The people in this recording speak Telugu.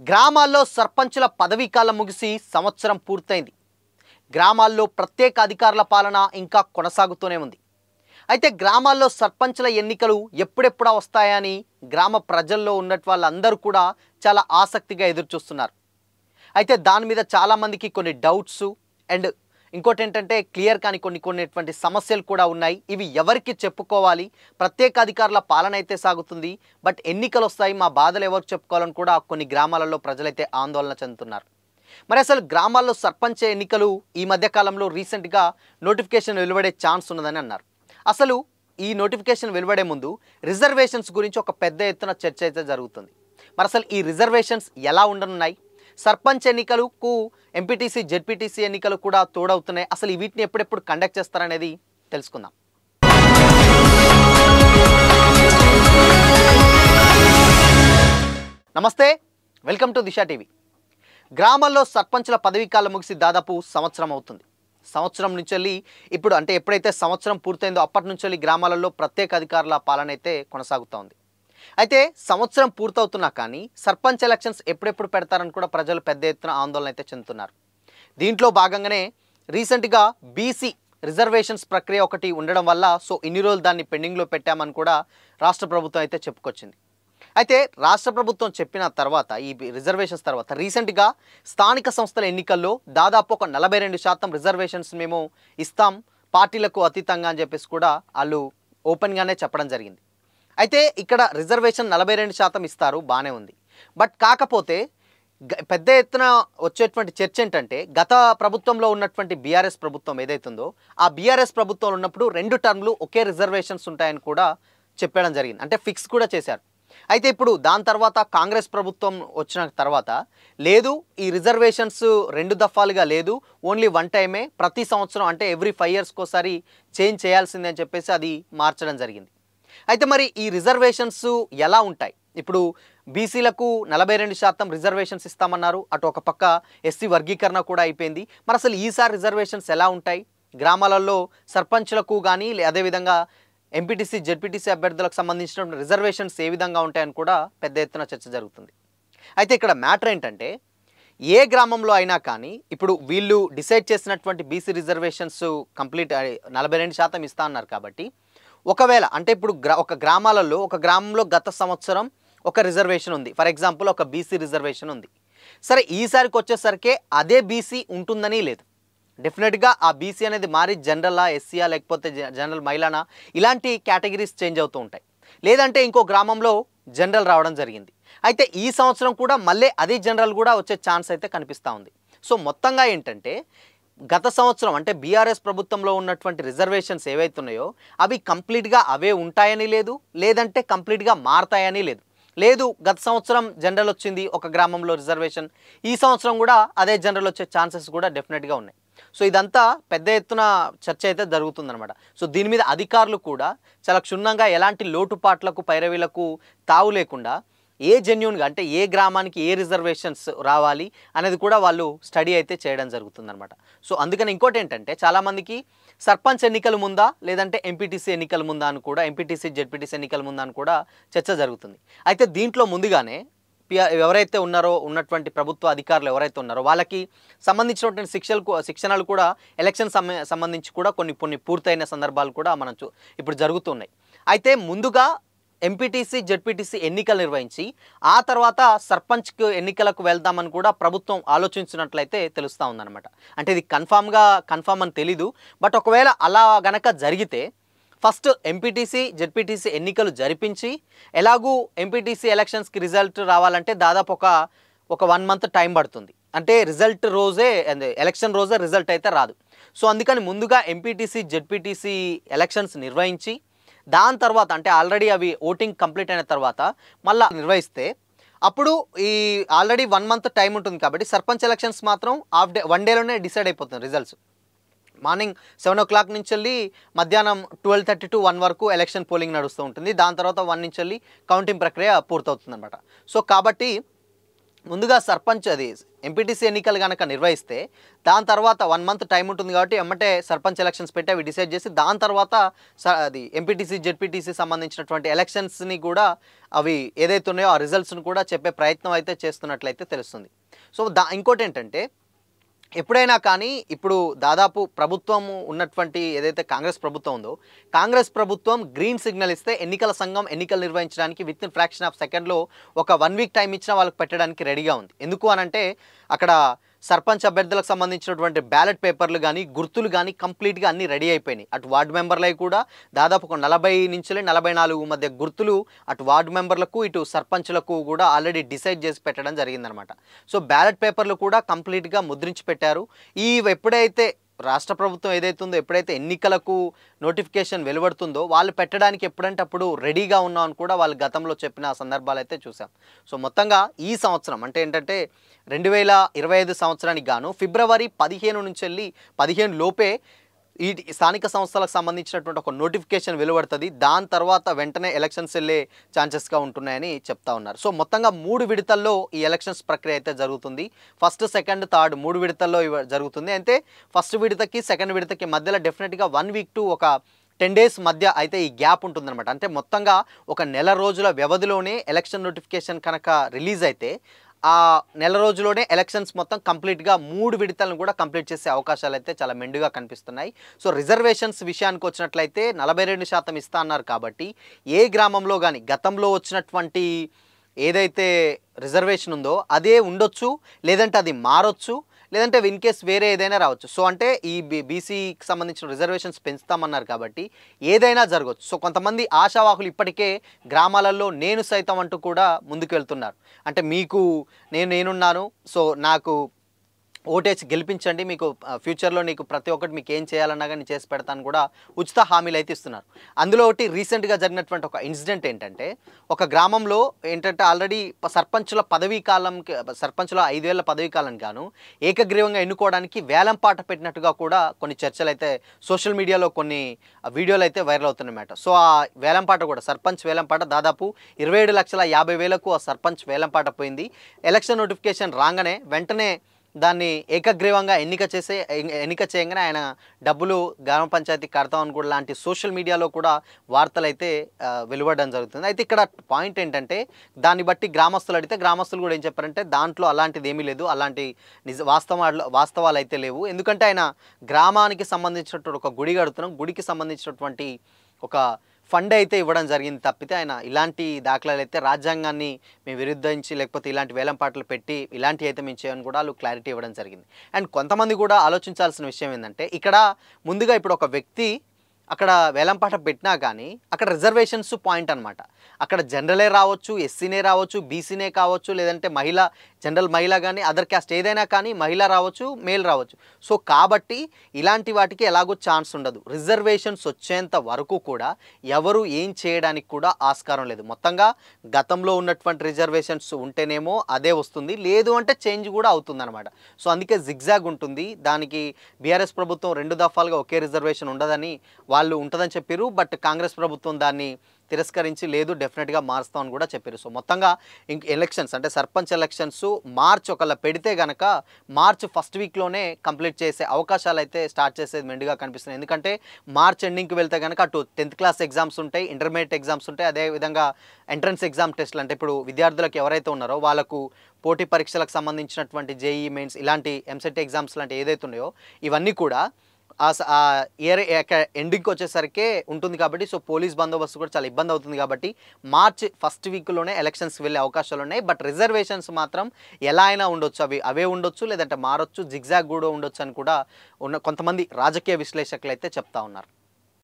గ్రామాల్లో సర్పంచుల పదవీ కాలం ముగిసి సంవత్సరం పూర్తయింది. గ్రామాల్లో ప్రత్యేక అధికారుల పాలన ఇంకా కొనసాగుతూనే ఉంది. అయితే గ్రామాల్లో సర్పంచుల ఎన్నికలు ఎప్పుడెప్పుడా వస్తాయా అని గ్రామ ప్రజల్లో ఉన్నట్టు వాళ్ళందరూ కూడా చాలా ఆసక్తిగా ఎదురుచూస్తున్నారు. అయితే దాని మీద చాలామందికి కొన్ని డౌట్స్ అండ్ ఇంకోటి ఏంటంటే క్లియర్ కాని కొన్నిటువంటి సమస్యలు కూడా ఉన్నాయి. ఇవి ఎవరికి చెప్పుకోవాలి? ప్రత్యేక అధికారుల పాలన అయితే సాగుతుంది, బట్ ఎన్నికలు వస్తాయి, మా బాధలు ఎవరికి చెప్పుకోవాలని కూడా కొన్ని గ్రామాలలో ప్రజలైతే ఆందోళన చెందుతున్నారు. మరి అసలు గ్రామాల్లో సర్పంచ్ ఎన్నికలు ఈ మధ్యకాలంలో రీసెంట్గా నోటిఫికేషన్ వెలువడే ఛాన్స్ ఉన్నదని అన్నారు. అసలు ఈ నోటిఫికేషన్ వెలువడే ముందు రిజర్వేషన్స్ గురించి ఒక పెద్ద ఎత్తున చర్చ అయితే జరుగుతుంది. మరి అసలు ఈ రిజర్వేషన్స్ ఎలా ఉండనున్నాయి? సర్పంచ్ ఎన్నికలకు ఎంపీటీసీ జెడ్పీటీసీ ఎన్నికలు కూడా తోడవుతున్నాయి. అసలు వీటిని ఎప్పుడెప్పుడు కండక్ట్ చేస్తారనేది తెలుసుకుందాం. నమస్తే, వెల్కమ్ టు దిశా టీవీ. గ్రామాల్లో సర్పంచ్ల పదవీ కాలం ముగిసి దాదాపు సంవత్సరం అవుతుంది. సంవత్సరం నుంచి ఇప్పుడు అంటే ఎప్పుడైతే సంవత్సరం పూర్తయిందో అప్పటి నుంచి గ్రామాలలో ప్రత్యేక అధికారుల పాలన అయితే కొనసాగుతూ ఉంది. అయితే సంవత్సరం పూర్తవుతున్నా కానీ సర్పంచ్ ఎలక్షన్స్ ఎప్పుడెప్పుడు పెడతారని కూడా ప్రజలు పెద్ద ఎత్తున ఆందోళన అయితే చెందుతున్నారు. దీంట్లో భాగంగానే రీసెంట్గా బీసీ రిజర్వేషన్స్ ప్రక్రియ ఒకటి ఉండడం వల్ల ఇన్ని రోజులు దాన్ని పెండింగ్లో పెట్టామని కూడా రాష్ట్ర ప్రభుత్వం అయితే చెప్పుకొచ్చింది. అయితే రాష్ట్ర ప్రభుత్వం చెప్పిన తర్వాత ఈ రిజర్వేషన్స్ తర్వాత రీసెంట్గా స్థానిక సంస్థల ఎన్నికల్లో దాదాపు ఒక 42% రిజర్వేషన్స్ మేము ఇస్తాం పార్టీలకు అతీతంగా అని చెప్పేసి కూడా వాళ్ళు ఓపెన్గానే చెప్పడం జరిగింది. అయితే ఇక్కడ రిజర్వేషన్ 42% ఇస్తారు, బాగానే ఉంది. బట్ కాకపోతే పెద్ద ఎత్తున వచ్చేటువంటి చర్చ ఏంటంటే గత ప్రభుత్వంలో ఉన్నటువంటి బీఆర్ఎస్ ప్రభుత్వం ఏదైతుందో ఆ బీఆర్ఎస్ ప్రభుత్వంలో ఉన్నప్పుడు 2 టర్మ్లు ఒకే రిజర్వేషన్స్ ఉంటాయని కూడా చెప్పడం జరిగింది, అంటే ఫిక్స్ కూడా చేశారు. అయితే ఇప్పుడు దాని తర్వాత కాంగ్రెస్ ప్రభుత్వం వచ్చిన తర్వాత లేదు, ఈ రిజర్వేషన్స్ 2 దఫాలుగా లేదు, ఓన్లీ 1 టైమే, ప్రతి సంవత్సరం అంటే ఎవ్రీ 5 ఇయర్స్కి ఒకసారి చేంజ్ చేయాల్సిందే అని చెప్పేసి అది మార్చడం జరిగింది. అయితే మరి ఈ రిజర్వేషన్స్ ఎలా ఉంటాయి? ఇప్పుడు బీసీలకు 42% రిజర్వేషన్స్ ఇస్తామన్నారు, అటు ఒక పక్క ఎస్సీ వర్గీకరణ కూడా అయిపోయింది. మరి అసలు ఈసారి రిజర్వేషన్స్ ఎలా ఉంటాయి? గ్రామాలలో సర్పంచ్లకు కానీ అదేవిధంగా ఎంపీటీసీ జెడ్పీటీసీ అభ్యర్థులకు సంబంధించిన రిజర్వేషన్స్ ఏ విధంగా ఉంటాయని కూడా పెద్ద ఎత్తున చర్చ జరుగుతుంది. అయితే ఇక్కడ మ్యాటర్ ఏంటంటే ఏ గ్రామంలో అయినా కానీ ఇప్పుడు వీళ్ళు డిసైడ్ చేసినటువంటి బీసీ రిజర్వేషన్స్ కంప్లీట్ 42% ఇస్తా అన్నారు కాబట్టి ఒకవేళ అంటే ఇప్పుడు ఒక గ్రామంలో గత సంవత్సరం ఒక రిజర్వేషన్ ఉంది, ఫర్ ఎగ్జాంపుల్ ఒక బీసీ రిజర్వేషన్ ఉంది. సరే, ఈసారికి వచ్చేసరికి అదే బీసీ ఉంటుందని లేదు. డెఫినెట్గా ఆ బీసీ అనేది మారి జనరలా, ఎస్సీయా, లేకపోతే జనరల్ మహిళనా, ఇలాంటి కేటగిరీస్ చేంజ్ అవుతూ ఉంటాయి. లేదంటే ఇంకో గ్రామంలో జనరల్ రావడం జరిగింది. అయితే ఈ సంవత్సరం కూడా మళ్ళీ అదే జనరల్ కూడా వచ్చే ఛాన్స్ అయితే కనిపిస్తూ ఉంది. మొత్తంగా ఏంటంటే గత సంవత్సరం అంటే బీఆర్ఎస్ ప్రభుత్వంలో ఉన్నటువంటి రిజర్వేషన్స్ ఏవైతున్నాయో అవి కంప్లీట్గా అవే ఉంటాయని లేదు, లేదంటే కంప్లీట్గా మారతాయని లేదు. గత సంవత్సరం జనరల్ వచ్చింది ఒక గ్రామంలో రిజర్వేషన్, ఈ సంవత్సరం కూడా అదే జనరల్ వచ్చే ఛాన్సెస్ కూడా డెఫినెట్గా ఉన్నాయి. ఇదంతా పెద్ద ఎత్తున చర్చ అయితే జరుగుతుందన్నమాట. దీని మీద అధికారులు కూడా చాలా క్షుణ్ణంగా ఎలాంటి లోటుపాట్లకు పైరవీలకు తావు లేకుండా ఏ జెన్యూన్గా అంటే ఏ గ్రామానికి ఏ రిజర్వేషన్స్ రావాలి అనేది కూడా వాళ్ళు స్టడీ అయితే చేయడం జరుగుతుందన్నమాట. అందుకని ఇంకోటి ఏంటంటే చాలామందికి సర్పంచ్ ఎన్నికల ముందా లేదంటే ఎంపీటీసీ ఎన్నికల ముందా అని కూడా, ఎంపీటీసీ జెడ్పీటీసీ ఎన్నికల ముందా అని కూడా చర్చ జరుగుతుంది. అయితే దీంట్లో ముందుగానే ఎవరైతే ఉన్నటువంటి ప్రభుత్వ అధికారులు ఎవరైతే ఉన్నారో వాళ్ళకి సంబంధించినటువంటి శిక్షణలు కూడా ఎలక్షన్ సంబంధించి కూడా కొన్ని పూర్తయిన సందర్భాలు కూడా మనం ఇప్పుడు జరుగుతున్నాయి. అయితే ముందుగా ఎంపీటీసీ జెడ్పీటీసీ ఎన్నికలు నిర్వహించి ఆ తర్వాత సర్పంచ్కు ఎన్నికలకు వెళ్దామని కూడా ప్రభుత్వం ఆలోచించినట్లయితే తెలుస్తూ ఉందన్నమాట. అంటే ఇది కన్ఫామ్ అని తెలీదు, బట్ ఒకవేళ అలా గనక జరిగితే ఫస్ట్ ఎంపీటీసీ జెడ్పీటీసీ ఎన్నికలు జరిపించి ఎలాగూ ఎంపీటీసీ ఎలక్షన్స్కి రిజల్ట్ రావాలంటే దాదాపు ఒక 1 మంత్ టైం పడుతుంది. అంటే రిజల్ట్ రోజే, ఎలక్షన్ రోజే రిజల్ట్ అయితే రాదు. అందుకని ముందుగా ఎంపీటీసీ జెడ్పీటీసీ ఎలక్షన్స్ నిర్వహించి దాని తర్వాత అంటే ఆల్రెడీ అవి ఓటింగ్ కంప్లీట్ అయిన తర్వాత మళ్ళీ నిర్వహిస్తే అప్పుడు ఈ ఆల్రెడీ 1 మంత్ టైం ఉంటుంది కాబట్టి సర్పంచ్ ఎలక్షన్స్ మాత్రం 1 డేలోనే డిసైడ్ అయిపోతుంది రిజల్ట్స్. మార్నింగ్ 7 o'clock నుంచి వెళ్ళి మధ్యాహ్నం 12:30 to 1 వరకు ఎలక్షన్ పోలింగ్ నడుస్తూ ఉంటుంది. దాని తర్వాత 1 నుంచి వెళ్ళి కౌంటింగ్ ప్రక్రియ పూర్తవుతుంది అనమాట. కాబట్టి ముందుగా సర్పంచ్ అది ఎంపీటీసీ ఎన్నికలు కనుక నిర్వహిస్తే దాని తర్వాత 1 మంత్ టైం ఉంటుంది కాబట్టి ఎమ్మటే సర్పంచ్ ఎలక్షన్స్ పెట్టి అవి డిసైడ్ చేసి దాని తర్వాత అది ఎంపీటీసీ జెడ్పీటీసీ సంబంధించినటువంటి ఎలక్షన్స్ని కూడా అవి ఏదైతే ఉన్నాయో ఆ రిజల్ట్స్ని కూడా చెప్పే ప్రయత్నం అయితే చేస్తున్నట్లయితే తెలుస్తుంది. సో ఇంకోటి ఏంటంటే ఎప్పుడైనా కానీ ఇప్పుడు దాదాపు ప్రభుత్వం ఉన్నటువంటి ఏదైతే కాంగ్రెస్ ప్రభుత్వం ఉందో కాంగ్రెస్ ప్రభుత్వం గ్రీన్ సిగ్నల్ ఇస్తే ఎన్నికల సంఘం ఎన్నికలు నిర్వహించడానికి విత్ ఇన్ ఫ్రాక్షన్ ఆఫ్ సెకండ్లో ఒక 1 వీక్ టైం ఇచ్చినా వాళ్ళకి పెట్టడానికి రెడీగా ఉంది. ఎందుకు అనంటే అక్కడ సర్పంచ్ అభ్యర్థులకు సంబంధించినటువంటి బ్యాలెట్ పేపర్లు కానీ గుర్తులు కానీ కంప్లీట్గా అన్నీ రెడీ అయిపోయినాయి. అటు వార్డు మెంబర్లవి కూడా దాదాపు ఒక 40 నుంచి 44 మధ్య గుర్తులు అటు వార్డు మెంబర్లకు ఇటు సర్పంచ్లకు కూడా ఆల్రెడీ డిసైడ్ చేసి పెట్టడం జరిగిందనమాట. సో బ్యాలెట్ పేపర్లు కూడా కంప్లీట్గా ముద్రించి పెట్టారు. ఎప్పుడైతే రాష్ట్ర ప్రభుత్వం ఏదైతే ఉందో ఎప్పుడైతే ఎన్నికలకు నోటిఫికేషన్ వెలువడుతుందో వాళ్ళు పెట్టడానికి ఎప్పుడంటే అప్పుడు రెడీగా ఉన్నాం అని కూడా వాళ్ళు గతంలో చెప్పిన సందర్భాలు అయితే చూసాం. సో మొత్తంగా ఈ సంవత్సరం అంటే ఏంటంటే 2025 సంవత్సరానికి గాను ఫిబ్రవరి 15 నుంచి వెళ్ళి 15 లోపే ఈ స్థానిక సంస్థలకు సంబంధించినటువంటి ఒక నోటిఫికేషన్ వెలువడుతుంది. దాని తర్వాత వెంటనే ఎలక్షన్స్ వెళ్ళే ఛాన్సెస్గా ఉంటున్నాయని చెప్తా ఉన్నారు. సో మొత్తంగా 3 విడతల్లో ఈ ఎలక్షన్స్ ప్రక్రియ అయితే జరుగుతుంది. ఫస్ట్, సెకండ్, థర్డ్ 3 విడతల్లో జరుగుతుంది. అయితే ఫస్ట్ విడతకి సెకండ్ విడతకి మధ్యలో డెఫినెట్గా 1 వీక్ టు ఒక 10 డేస్ మధ్య అయితే ఈ గ్యాప్ ఉంటుందన్నమాట. అంటే మొత్తంగా ఒక నెల రోజుల వ్యవధిలోనే ఎలక్షన్ నోటిఫికేషన్ కనుక రిలీజ్ అయితే ఆ నెల రోజులోనే ఎలక్షన్స్ మొత్తం కంప్లీట్గా 3 విడతలను కూడా కంప్లీట్ చేసే అవకాశాలు అయితే చాలా మెండుగా కనిపిస్తున్నాయి. సో రిజర్వేషన్స్ విషయానికి వచ్చినట్లయితే 42% ఇస్తా అన్నారు కాబట్టి ఏ గ్రామంలో కానీ గతంలో వచ్చినటువంటి ఏదైతే రిజర్వేషన్ ఉందో అదే ఉండొచ్చు, లేదంటే అది మారొచ్చు, లేదంటే ఇన్ కేస్ వేరే ఏదైనా రావచ్చు. సో అంటే ఈ బీసీకి సంబంధించిన రిజర్వేషన్స్ పెంచుతామన్నారు కాబట్టి ఏదైనా జరగవచ్చు. సో కొంతమంది ఆశావాహులు ఇప్పటికే గ్రామాలలో నేను సైతం అంటూ కూడా ముందుకు వెళ్తున్నారు. అంటే నేనున్నాను, సో నాకు ఓటేసి గెలిపించండి, మీకు ఫ్యూచర్లో నీకు ప్రతి ఒక్కటి మీకు ఏం చేయాలన్నా కానీ చేసి పెడతాను కూడా ఉచిత హామీలు అయితే ఇస్తున్నారు. అందులో ఒకటి రీసెంట్గా జరిగినటువంటి ఒక ఇన్సిడెంట్ ఏంటంటే ఒక గ్రామంలో ఏంటంటే ఆల్రెడీ సర్పంచుల 5 ఏళ్ల పదవీ కాలం గాను ఏకగ్రీవంగా ఎన్నుకోవడానికి వేలంపాట పెట్టినట్టుగా కూడా కొన్ని చర్చలు అయితే సోషల్ మీడియాలో కొన్ని వీడియోలు అయితే వైరల్ అవుతున్నమాట. సో ఆ వేలంపాట కూడా సర్పంచ్ వేలంపాట దాదాపు 27,50,000 ఆ సర్పంచ్ వేలంపాట పోయింది. ఎలక్షన్ నోటిఫికేషన్ రాగానే వెంటనే దాన్ని ఏకగ్రీవంగా ఎన్నిక చేయగానే ఆయన డబ్బులు గ్రామ పంచాయతీ కడతామని కూడా లాంటి సోషల్ మీడియాలో కూడా వార్తలు అయితే వెలువడడం జరుగుతుంది. అయితే ఇక్కడ పాయింట్ ఏంటంటే దాన్ని బట్టి గ్రామస్తులు అడిగితే గ్రామస్తులు కూడా ఏం చెప్పారంటే దాంట్లో అలాంటిది ఏమీ లేదు, అలాంటి వాస్తవాలు అయితే లేవు. ఎందుకంటే ఆయన గ్రామానికి సంబంధించినటువంటి ఒక గుడి కడుతున్నాం, గుడికి సంబంధించినటువంటి ఒక ఫండ్ అయితే ఇవ్వడం జరిగింది తప్పితే ఆయన ఇలాంటి దాఖలాలు అయితే రాజ్యాంగాన్ని మేము విరుద్ధించి లేకపోతే ఇలాంటి వేలంపాటలు పెట్టి ఇలాంటివి అయితే మేము చేయని కూడా వాళ్ళు క్లారిటీ ఇవ్వడం జరిగింది. అండ్ కొంతమంది కూడా ఆలోచించాల్సిన విషయం ఏంటంటే ఇక్కడ ముందుగా ఇప్పుడు ఒక వ్యక్తి అక్కడ వేలంపాట పెట్టినా కానీ అక్కడ రిజర్వేషన్స్ పాయింట్ అనమాట. అక్కడ జనరలే రావచ్చు, ఎస్సీనే రావచ్చు, బీసీనే కావచ్చు, లేదంటే జనరల్ మహిళ కానీ అదర్ క్యాస్ట్ ఏదైనా కానీ మహిళ రావచ్చు, మేల్ రావచ్చు. సో కాబట్టి ఇలాంటి వాటికి ఎలాగో ఛాన్స్ ఉండదు. రిజర్వేషన్స్ వచ్చేంత వరకు కూడా ఎవరు ఏం చేయడానికి కూడా ఆస్కారం లేదు. మొత్తంగా గతంలో ఉన్నటువంటి రిజర్వేషన్స్ ఉంటేనేమో అదే వస్తుంది, లేదు అంటే చేంజ్ కూడా అవుతుందన్నమాట. సో అందుకే జిగ్జాగ్ ఉంటుంది. దానికి బీఆర్ఎస్ ప్రభుత్వం 2 దఫాలుగా ఒకే రిజర్వేషన్ ఉండదని వాళ్ళు ఉంటుందని చెప్పారు. బట్ కాంగ్రెస్ ప్రభుత్వం దాన్ని తిరస్కరించి లేదు డెఫినెట్గా మారుస్తామని కూడా చెప్పారు. సో మొత్తంగా ఎలక్షన్స్ అంటే సర్పంచ్ ఎలక్షన్స్ మార్చ్ ఒకళ్ళ పెడితే కనుక మార్చ్ ఫస్ట్ వీక్లోనే కంప్లీట్ చేసే అవకాశాలు అయితే స్టార్ట్ చేసేది మెండుగా కనిపిస్తున్నాయి. ఎందుకంటే మార్చ్ ఎండింగ్కి వెళ్తే కనుక అటు 10th క్లాస్ ఎగ్జామ్స్ ఉంటాయి, ఇంటర్మీడియట్ ఎగ్జామ్స్ ఉంటాయి, అదేవిధంగా ఎంట్రన్స్ ఎగ్జామ్ టెస్ట్లు అంటే ఇప్పుడు విద్యార్థులకు ఎవరైతే ఉన్నారో వాళ్ళకు పోటీ పరీక్షలకు సంబంధించినటువంటి జేఈఈ మెయిన్స్ ఇలాంటి ఎంసెట్ ఎగ్జామ్స్ లాంటి ఏదైతే ఉన్నాయో ఇవన్నీ కూడా ఇయర్ ఎండింగ్కి వచ్చేసరికి ఉంటుంది కాబట్టి సో పోలీస్ బందోబస్తు కూడా చాలా ఇబ్బంది అవుతుంది కాబట్టి మార్చ్ ఫస్ట్ వీక్లోనే ఎలక్షన్స్కి వెళ్ళే అవకాశాలు ఉన్నాయి. బట్ రిజర్వేషన్స్ మాత్రం ఎలా అయినా ఉండొచ్చు, అవే ఉండొచ్చు, లేదంటే మారొచ్చు, జిగ్జాగ్ కూడా ఉండొచ్చు అని కూడా కొంతమంది రాజకీయ విశ్లేషకులు అయితే చెప్తా ఉన్నారు.